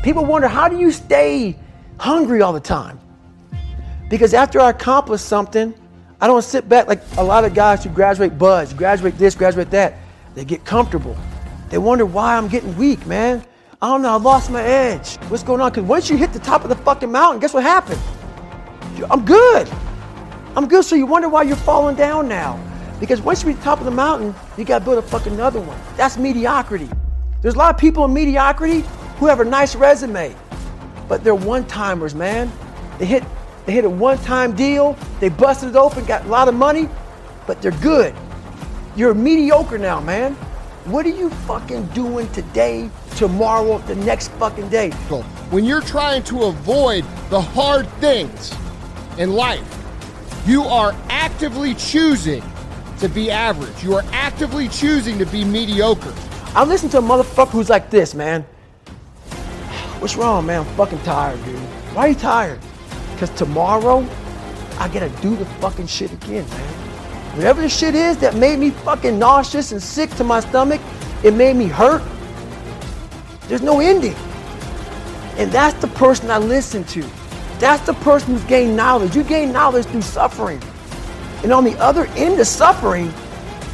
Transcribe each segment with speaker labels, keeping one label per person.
Speaker 1: People wonder, how do you stay hungry all the time? Because after I accomplish something, I don't sit back like a lot of guys who graduate buds, graduate this, graduate that. They get comfortable. They wonder why I'm getting weak, man. I don't know, I lost my edge. What's going on? Because once you hit the top of the fucking mountain, guess what happened? I'm good. I'm good, so you wonder why you're falling down now. Because once you reach the top of the mountain, you gotta build a fucking another one. That's mediocrity. There's a lot of people in mediocrity who have a nice resume, but they're one-timers, man. They hit a one-time deal, they busted it open, got a lot of money, but they're good. You're mediocre now, man. What are you fucking doing today, tomorrow, the next fucking day?
Speaker 2: When you're trying to avoid the hard things in life, you are actively choosing to be average. You are actively choosing to be mediocre.
Speaker 1: I'm listening to a motherfucker who's like this, man. What's wrong, man? I'm fucking tired, dude. Why are you tired? Because tomorrow, I gotta do the fucking shit again, man. Whatever the shit is that made me fucking nauseous and sick to my stomach, it made me hurt. There's no ending. And that's the person I listen to. That's the person who's gained knowledge. You gain knowledge through suffering. And on the other end of suffering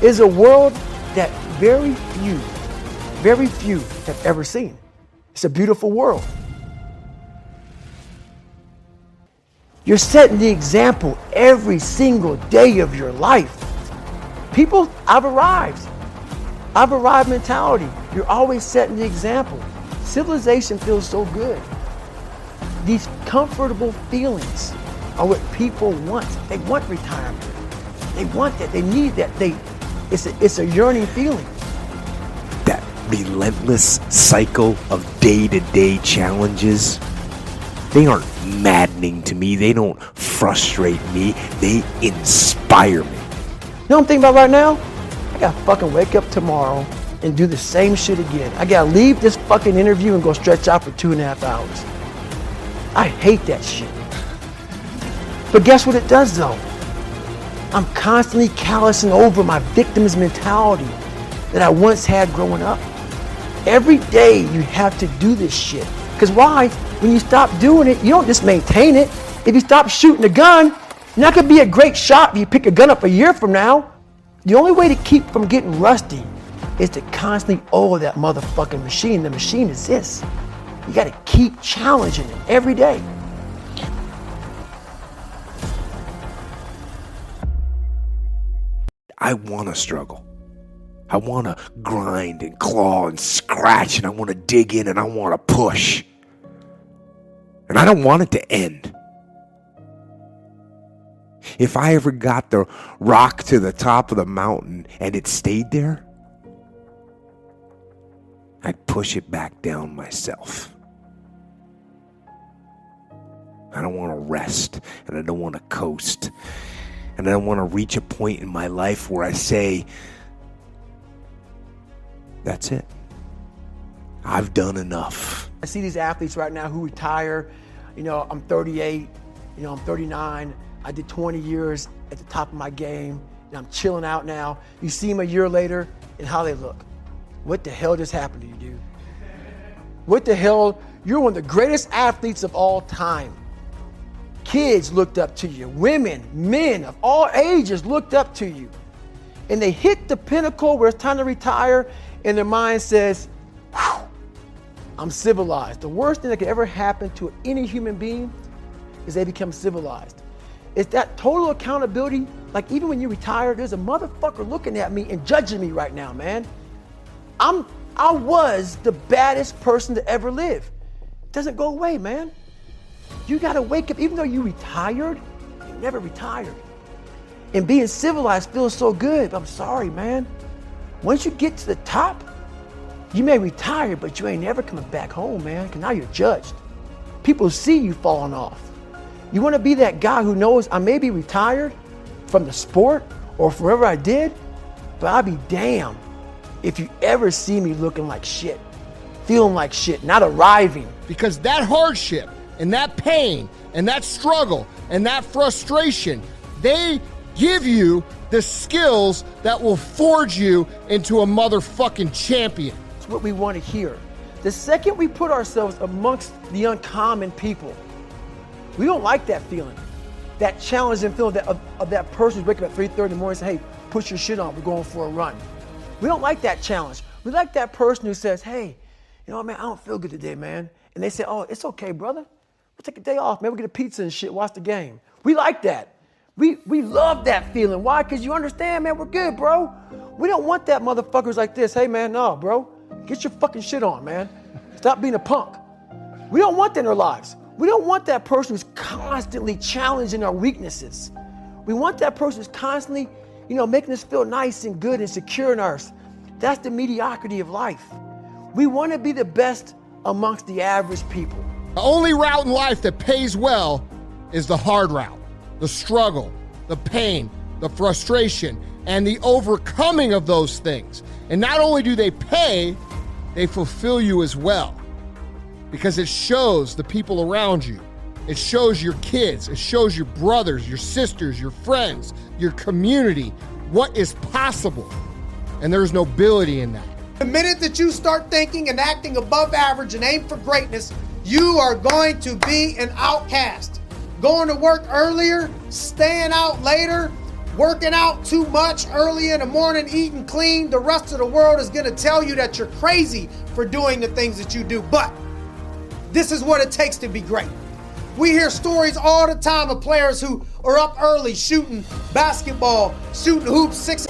Speaker 1: is a world that very few have ever seen. It's a beautiful world. You're setting the example every single day of your life. People, I've arrived mentality. You're always setting the example. Civilization feels so good. These comfortable feelings are what people want. They want retirement. They want that. They need that. It's a yearning feeling.
Speaker 3: That relentless cycle of day-to-day challenges, they aren't maddening to me. They don't frustrate me. They inspire me.
Speaker 1: You know what I'm thinking about right now? I gotta fucking wake up tomorrow and do the same shit again. I gotta leave this fucking interview and go stretch out for 2.5 hours. I hate that shit. But guess what it does though? I'm constantly callousing over my victim's mentality that I once had growing up. Every day you have to do this shit. Because why? When you stop doing it, you don't just maintain it. If you stop shooting a gun, you're not gonna be a great shot if you pick a gun up a year from now. The only way to keep from getting rusty is to constantly oil that motherfucking machine. The machine is this. You gotta keep challenging it every day.
Speaker 3: I want to struggle. I want to grind and claw and scratch, and I want to dig in and I want to push. And I don't want it to end. If I ever got the rock to the top of the mountain and it stayed there, I'd push it back down myself. I don't want to rest, and I don't want to coast. And I don't want to reach a point in my life where I say, that's it. I've done enough.
Speaker 1: I see these athletes right now who retire. You know, I'm 38, I'm 39. I did 20 years at the top of my game, and I'm chilling out now. You see them a year later and how they look. What the hell just happened to you, dude? What the hell? You're one of the greatest athletes of all time. Kids looked up to you. Women, men of all ages looked up to you. And they hit the pinnacle where it's time to retire, and their mind says, whew, I'm civilized. The worst thing that could ever happen to any human being is they become civilized. It's that total accountability. Like even when you retire, there's a motherfucker looking at me and judging me right now, man. I was the baddest person to ever live. It doesn't go away, man. You gotta wake up, even though you retired, you never retired. And being civilized feels so good, but I'm sorry, man. Once you get to the top, you may retire, but you ain't never coming back home, man, because now you're judged. People see you falling off. You wanna be that guy who knows I may be retired from the sport or from wherever I did, but I'll be damned if you ever see me looking like shit, feeling like shit, not arriving.
Speaker 2: Because that hardship and that pain and that struggle and that frustration, they give you the skills that will forge you into a motherfucking champion.
Speaker 1: It's what we want to hear. The second we put ourselves amongst the uncommon people, we don't like that feeling. That challenging feeling of that person who's waking up at 3:30 in the morning and saying, hey, put your shit on, we're going for a run. We don't like that challenge. We like that person who says, hey, you know what, man, I don't feel good today, man. And they say, oh, it's okay, brother. We'll take a day off, man. We'll get a pizza and shit, watch the game. We like that. We love that feeling. Why? Because you understand, man, we're good, bro. We don't want that motherfuckers like this. Hey, man, no, bro. Get your fucking shit on, man. Stop being a punk. We don't want that in our lives. We don't want that person who's constantly challenging our weaknesses. We want that person who's constantly, making us feel nice and good and secure in us. That's the mediocrity of life. We want to be the best amongst the average people.
Speaker 2: The only route in life that pays well is the hard route, the struggle, the pain, the frustration, and the overcoming of those things. And not only do they pay, they fulfill you as well. Because it shows the people around you. It shows your kids. It shows your brothers, your sisters, your friends, your community, what is possible. And there's nobility in that.
Speaker 4: The minute that you start thinking and acting above average and aim for greatness, you are going to be an outcast. Going to work earlier, staying out later, working out too much early in the morning, eating clean. The rest of the world is going to tell you that you're crazy for doing the things that you do. But this is what it takes to be great. We hear stories all the time of players who are up early shooting basketball, shooting hoops, 6.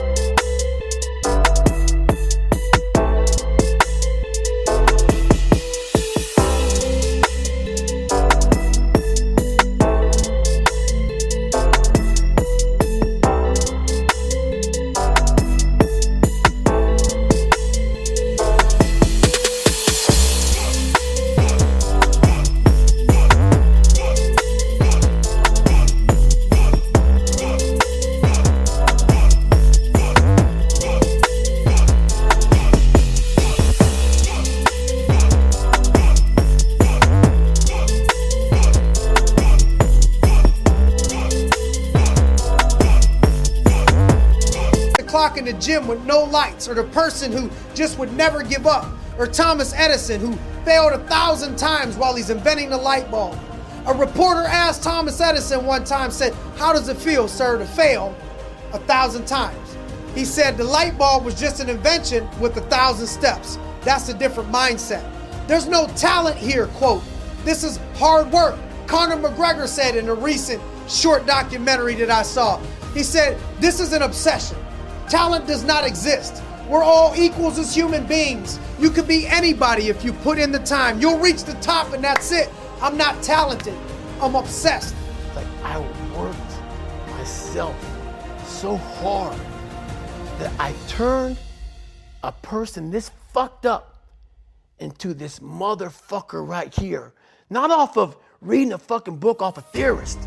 Speaker 4: In the gym with no lights, or the person who just would never give up, or Thomas Edison, who failed 1,000 times while he's inventing the light bulb. A reporter asked Thomas Edison one time, said, how does it feel, sir, to fail 1,000 times? He said, the light bulb was just an invention with 1,000 steps. That's a different mindset. There's no talent here, quote. This is hard work. Conor McGregor said in a recent short documentary that I saw. He said, this is an obsession. Talent does not exist. We're all equals as human beings. You could be anybody if you put in the time. You'll reach the top and that's it. I'm not talented. I'm obsessed.
Speaker 1: Like I worked myself so hard that I turned a person this fucked up into this motherfucker right here. Not off of reading a fucking book off a theorist.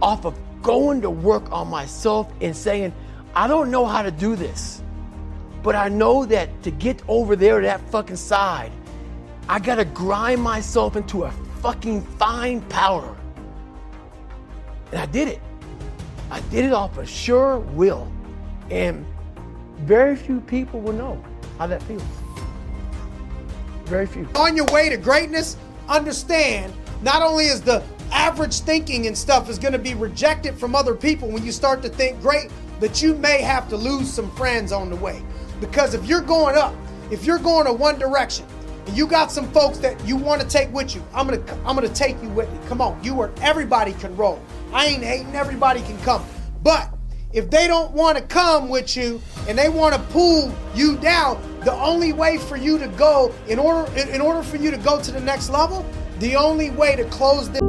Speaker 1: Off of going to work on myself and saying, I don't know how to do this, but I know that to get over there to that fucking side, I gotta grind myself into a fucking fine powder. And I did it. I did it off of sure will. And very few people will know how that feels. Very few.
Speaker 4: On your way to greatness, understand not only is the average thinking and stuff is gonna be rejected from other people when you start to think great, but you may have to lose some friends on the way. Because if you're going up, if you're going to one direction, and you got some folks that you want to take with you, I'm gonna take you with me. Come on, everybody can roll. I ain't hating, everybody can come. But if they don't want to come with you and they want to pull you down, the only way for you to go, in order for you to go to the next level, the only way to close this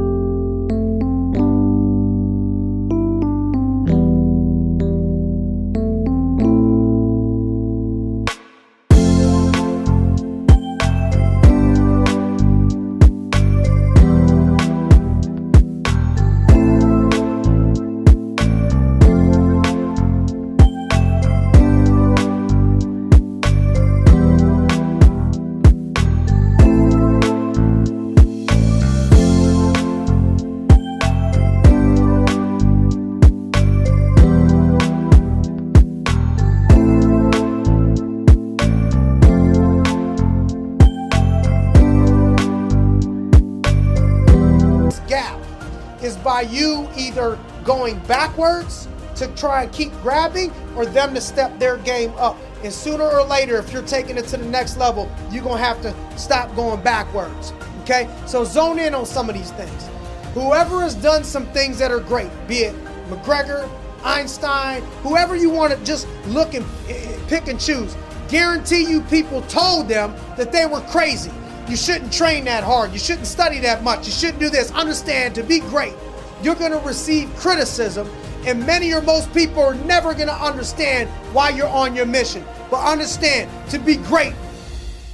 Speaker 4: by you either going backwards to try and keep grabbing or them to step their game up. And sooner or later, if you're taking it to the next level, you're going to have to stop going backwards. Okay? So zone in on some of these things. Whoever has done some things that are great, be it McGregor, Einstein, whoever you want to just look and pick and choose, guarantee you people told them that they were crazy. You shouldn't train that hard. You shouldn't study that much. You shouldn't do this. Understand, to be great, you're going to receive criticism, and many or most people are never going to understand why you're on your mission. But understand, to be great,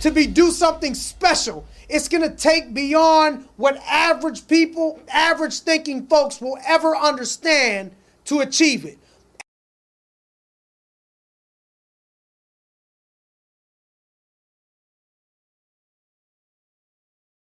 Speaker 4: do something special, it's going to take beyond what average people, average thinking folks will ever understand to achieve it.